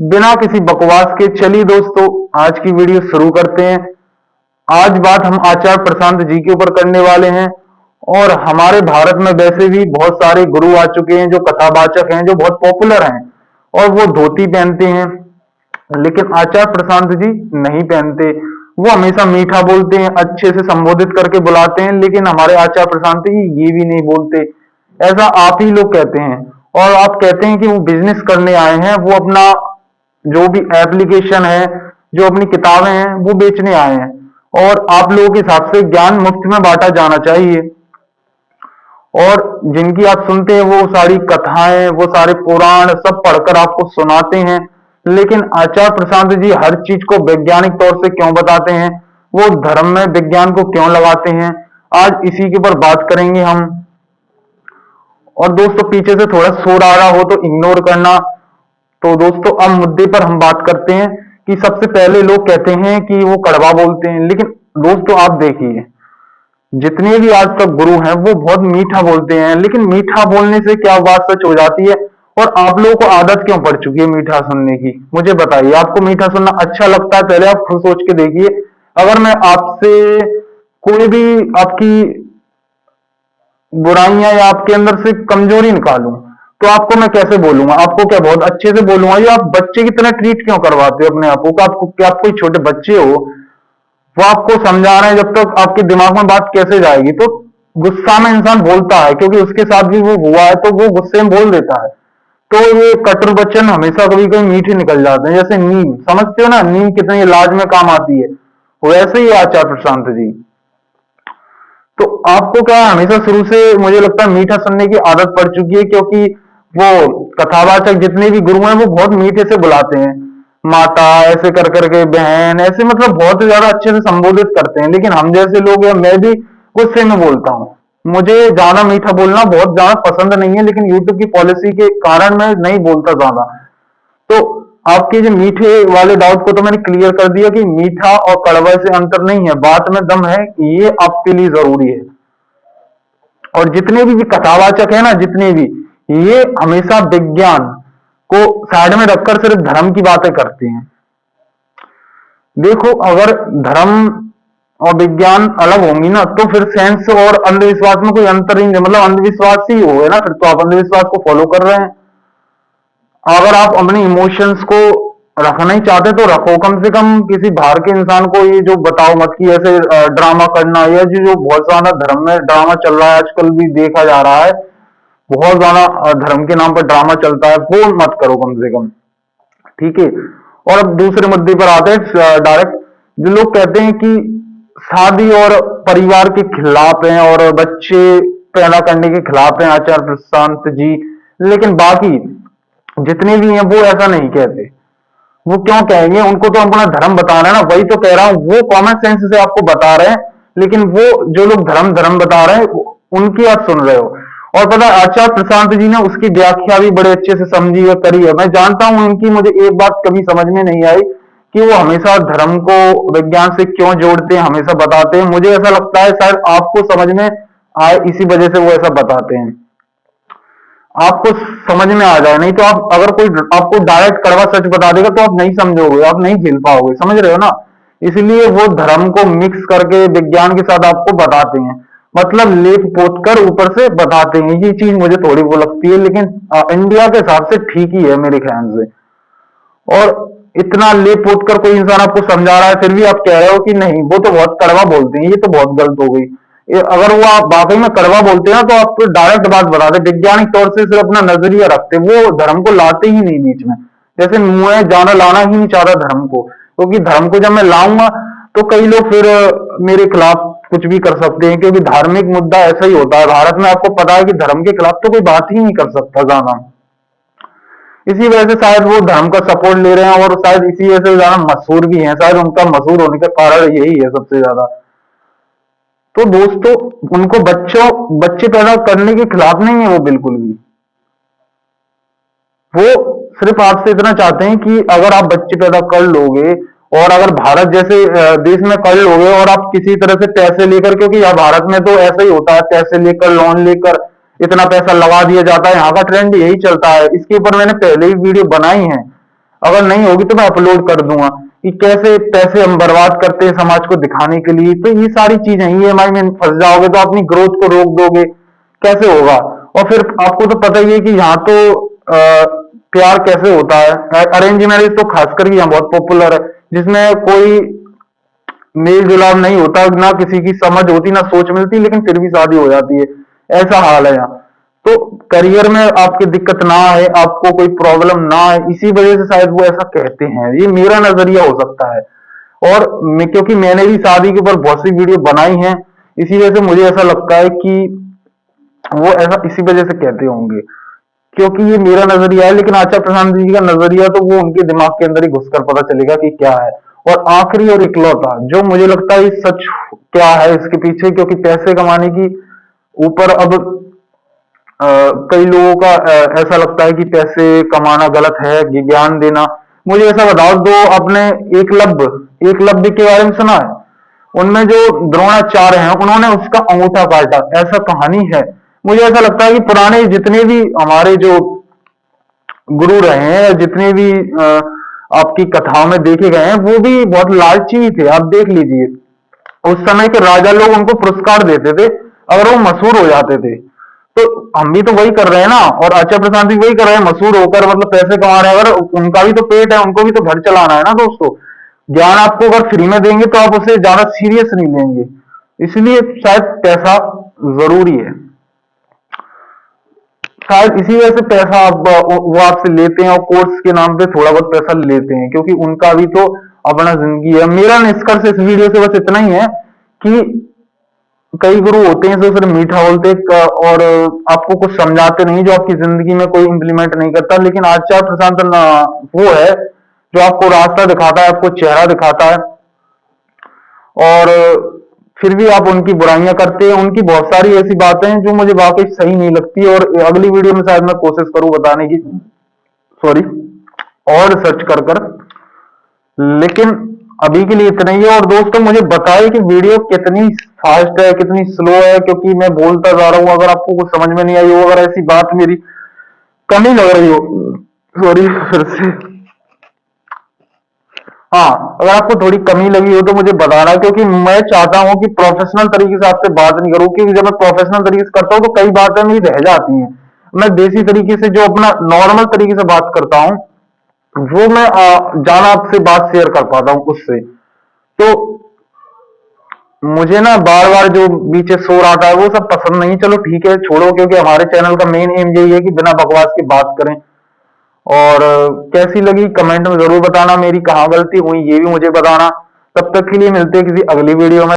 बिना किसी बकवास के चलिए दोस्तों आज की वीडियो शुरू करते हैं। आज बात हम आचार्य प्रशांत जी के ऊपर करने वाले हैं। और हमारे भारत में वैसे भी बहुत सारे गुरु आ चुके हैं जो कथावाचक हैं, जो बहुत पॉपुलर हैं और वो धोती पहनते हैं, लेकिन आचार्य प्रशांत जी नहीं पहनते। वो हमेशा मीठा बोलते हैं, अच्छे से संबोधित करके बुलाते हैं, लेकिन हमारे आचार्य प्रशांत जी ये भी नहीं बोलते। ऐसा आप ही लोग कहते हैं और आप कहते हैं कि वो बिजनेस करने आए हैं, वो अपना जो भी एप्लीकेशन है, जो अपनी किताबें हैं वो बेचने आए हैं। और आप लोगों के हिसाब से ज्ञान मुफ्त में बांटा जाना चाहिए। और जिनकी आप सुनते हैं वो सारी कथाएं, वो सारे पुराण सब पढ़कर आपको सुनाते हैं, लेकिन आचार्य प्रशांत जी हर चीज को वैज्ञानिक तौर से क्यों बताते हैं, वो धर्म में विज्ञान को क्यों लगाते हैं, आज इसी के ऊपर बात करेंगे हम। और दोस्तों पीछे से थोड़ा शोर आ रहा हो तो इग्नोर करना। तो दोस्तों अब मुद्दे पर हम बात करते हैं कि सबसे पहले लोग कहते हैं कि वो कड़वा बोलते हैं, लेकिन दोस्तों आप देखिए जितने भी आज तक गुरु हैं वो बहुत मीठा बोलते हैं, लेकिन मीठा बोलने से क्या बात सच हो जाती है? और आप लोगों को आदत क्यों पड़ चुकी है मीठा सुनने की? मुझे बताइए, आपको मीठा सुनना अच्छा लगता है? पहले आप खुद सोच के देखिए। अगर मैं आपसे कोई भी आपकी बुराइयां या आपके अंदर से कमजोरी निकालूं तो आपको मैं कैसे बोलूंगा? आपको क्या बहुत अच्छे से बोलूंगा? या आप बच्चे की तरह ट्रीट क्यों करवाते हो अपने आप को? आपको क्या आप कोई छोटे बच्चे हो? वो आपको समझा रहे हैं, जब तक आपके दिमाग में बात कैसे जाएगी? तो गुस्सा में इंसान बोलता है क्योंकि उसके साथ भी वो हुआ है, तो वो गुस्से में बोल देता है। तो ये कटु वचन हमेशा कभी कभी मीठे निकल जाते हैं। जैसे नीम, समझते हो ना नीम कितनी इलाज में काम आती है, वैसे ही आचार्य प्रशांत जी। तो आपको क्या है, हमेशा शुरू से मुझे लगता है मीठा सुनने की आदत पड़ चुकी है, क्योंकि वो कथावाचक जितने भी गुरु हैं वो बहुत मीठे से बुलाते हैं, माता ऐसे कर करके, बहन ऐसे, मतलब बहुत ज्यादा अच्छे से संबोधित करते हैं। लेकिन हम जैसे लोग हैं, मैं भी गुस्से में बोलता हूँ। मुझे ज्यादा मीठा बोलना बहुत ज्यादा पसंद नहीं है, लेकिन यूट्यूब की पॉलिसी के कारण मैं नहीं बोलता ज्यादा। तो आपके जो मीठे वाले डाउट को तो मैंने क्लियर कर दिया कि मीठा और कड़वा से अंतर नहीं है, बात में दम है, ये आपके लिए जरूरी है। और जितने भी ये कथावाचक है ना, जितने भी, ये हमेशा विज्ञान को साइड में रखकर सिर्फ धर्म की बातें करते हैं। देखो अगर धर्म और विज्ञान अलग होंगी ना तो फिर साइंस और अंधविश्वास में कोई अंतर ही नहीं, मतलब अंधविश्वास ही हो गया ना, फिर तो आप अंधविश्वास को फॉलो कर रहे हैं। अगर आप अपने इमोशंस को रखना ही चाहते तो रखो, कम से कम किसी बाहर के इंसान को ये जो बताओ मत कि ऐसे ड्रामा करना, या जो बहुत ज्यादा धर्म में ड्रामा चल रहा है आजकल भी देखा जा रहा है, बहुत ज्यादा धर्म के नाम पर ड्रामा चलता है, वो मत करो कम से कम, ठीक है। और अब दूसरे मुद्दे पर आते हैं डायरेक्ट। जो लोग कहते हैं कि शादी और परिवार के खिलाफ हैं और बच्चे पैदा करने के खिलाफ हैं आचार्य प्रशांत जी, लेकिन बाकी जितने भी हैं वो ऐसा नहीं कहते। वो क्यों कहेंगे? उनको तो अपना धर्म बता रहे हैं ना, वही तो कह रहा हूं, वो कॉमन सेंस से आपको बता रहे हैं, लेकिन वो जो लोग धर्म धर्म बता रहे हैं उनकी आप सुन रहे हो। और पता है आचार्य प्रशांत जी ने उसकी व्याख्या भी बड़े अच्छे से समझी और करी है। मैं जानता हूं उनकी, मुझे एक बात कभी समझ में नहीं आई कि वो हमेशा धर्म को विज्ञान से क्यों जोड़ते हैं, हमेशा बताते हैं। मुझे ऐसा लगता है शायद आपको समझ में आए, इसी वजह से वो ऐसा बताते हैं, आपको समझ में आ जाए। नहीं तो आप, अगर कोई आपको डायरेक्ट कड़वा सच बता देगा तो आप नहीं समझोगे, आप नहीं झेल पाओगे, समझ रहे हो ना? इसलिए वो धर्म को मिक्स करके विज्ञान के साथ आपको बताते हैं, मतलब लेप पोत कर ऊपर से बताते हैं। ये चीज मुझे थोड़ी वो लगती है, लेकिन इंडिया के हिसाब से ठीक ही है मेरे ख्याल से। और इतना लेप पोत कर कोई इंसान आपको समझा रहा है, फिर भी आप कह रहे हो कि नहीं वो तो बहुत कड़वा बोलते हैं, ये तो बहुत गलत हो गई। अगर वो आप वाकई में कड़वा बोलते हैं तो आप तो डायरेक्ट बात बताते, वैज्ञानिक तौर से सिर्फ अपना नजरिया रखते, वो धर्म को लाते ही नहीं बीच में। जैसे मैं जाना लाना ही नहीं चाहता धर्म को, क्योंकि धर्म को जब मैं लाऊंगा तो कई लोग फिर मेरे खिलाफ कुछ भी कर सकते हैं, क्योंकि धार्मिक मुद्दा ऐसा ही होता है भारत में। आपको पता है कि धर्म के खिलाफ तो कोई बात ही नहीं कर सकता ज्यादा। इसी वजह से शायद वो धर्म का सपोर्ट ले रहे हैं, और शायद इसी वजह से ज्यादा मशहूर भी हैं। शायद उनका मशहूर होने का कारण यही है सबसे ज्यादा। तो दोस्तों उनको बच्चे पैदा करने के खिलाफ नहीं है वो बिल्कुल भी। वो सिर्फ आपसे इतना चाहते हैं कि अगर आप बच्चे पैदा कर लोगे, और अगर भारत जैसे देश में कर लोगे, और आप किसी तरह से पैसे लेकर, क्योंकि यहाँ भारत में तो ऐसा ही होता है, पैसे लेकर, लोन लेकर इतना पैसा लगा दिया जाता है, यहाँ का ट्रेंड यही चलता है। इसके ऊपर मैंने पहले ही वीडियो बनाई है, अगर नहीं होगी तो मैं अपलोड कर दूंगा कि कैसे पैसे हम बर्बाद करते हैं समाज को दिखाने के लिए। तो ये सारी चीजें ईएमआई में फंस जाओगे तो अपनी ग्रोथ को रोक दोगे, कैसे होगा। और फिर आपको तो पता ही है कि यहाँ तो प्यार कैसे होता है, अरेंज मैरिज तो खासकर यहाँ बहुत पॉपुलर है, जिसमें कोई मेल जुलाव नहीं होता, ना किसी की समझ होती, ना सोच मिलती, लेकिन फिर भी शादी हो जाती है। ऐसा हाल है यहाँ। तो करियर में आपकी दिक्कत ना आए, आपको कोई प्रॉब्लम ना आए, इसी वजह से शायद वो ऐसा कहते हैं। ये मेरा नजरिया हो सकता है। और क्योंकि मैंने भी शादी के ऊपर बहुत सी वीडियो बनाई हैं, इसी वजह से मुझे ऐसा लगता है कि वो ऐसा इसी वजह से कहते होंगे, क्योंकि ये मेरा नजरिया है। लेकिन आचार्य प्रशांत जी का नजरिया तो वो उनके दिमाग के अंदर ही घुसकर पता चलेगा कि क्या है। और आखिरी और इकलौता जो मुझे लगता है सच क्या है इसके पीछे, क्योंकि पैसे कमाने की ऊपर अब कई लोगों का ऐसा लगता है कि पैसे कमाना गलत है, ज्ञान देना। मुझे ऐसा बताओ, दो अपने एकलव्य के बारे में सुना है? उनमें जो द्रोणाचार्य हैं उन्होंने उसका अंगूठा काटा, ऐसा कहानी है। मुझे ऐसा लगता है कि पुराने जितने भी हमारे जो गुरु रहे हैं, जितने भी आपकी कथाओं में देखे गए हैं, वो भी बहुत लालची थे। आप देख लीजिए, उस समय के राजा लोग उनको पुरस्कार देते थे अगर वो मशहूर हो जाते थे। तो हम भी तो वही कर रहे हैं ना, और आचार्य प्रसाद भी वही कर रहे हैं, मशहूर होकर मतलब पैसे कमा रहे हैं। अगर उनका भी तो पेट है, उनको भी तो घर चलाना है ना दोस्तों। ज्ञान आपको अगर फ्री में देंगे तो आप उसे ज्यादा सीरियस नहीं लेंगे, इसलिए शायद पैसा जरूरी है। शायद इसी वजह से पैसा आप वो आपसे लेते हैं, और कोर्स के नाम पे थोड़ा बहुत पैसा लेते हैं, क्योंकि उनका भी तो अपना जिंदगी है। मेरा निष्कर्ष इस वीडियो से बस इतना ही है कि कई गुरु होते हैं जो सिर्फ मीठा बोलते हैं और आपको कुछ समझाते नहीं, जो आपकी जिंदगी में कोई इंप्लीमेंट नहीं करता। लेकिन आचार्य प्रशांत वो है जो आपको रास्ता दिखाता है, आपको चेहरा दिखाता है, और फिर भी आप उनकी बुराइयां करते हैं। उनकी बहुत सारी ऐसी बातें हैं जो मुझे वाकई सही नहीं लगती, और अगली वीडियो में शायद मैं कोशिश करूं बताने की, सॉरी, और सर्च कर। लेकिन अभी के लिए इतना ही है। और दोस्तों मुझे बताएं कि वीडियो कितनी फास्ट है, कितनी स्लो है, क्योंकि मैं बोलता जा रहा हूं। अगर आपको कुछ समझ में नहीं आई हो, अगर ऐसी बात मेरी कमी लग रही हो, सॉरी फिर से, हाँ, अगर आपको थोड़ी कमी लगी हो तो मुझे बताना, क्योंकि मैं चाहता हूं कि प्रोफेशनल तरीके से आपसे बात नहीं करूं, क्योंकि जब मैं प्रोफेशनल तरीके से करता हूं तो कई बातें मेरी रह जाती हैं। मैं देसी तरीके से जो अपना नॉर्मल तरीके से बात करता हूं, वो मैं ज्यादा आपसे बात शेयर कर पाता हूं उससे। तो मुझे ना बार बार जो बीच शोर आता है वो सब पसंद नहीं। चलो ठीक है, छोड़ो, क्योंकि हमारे चैनल का मेन एम यही है कि बिना बकवास की बात करें। और कैसी लगी कमेंट में जरूर बताना, मेरी कहाँ गलती हुई ये भी मुझे बताना। तब तक के लिए मिलते हैं किसी अगली वीडियो में।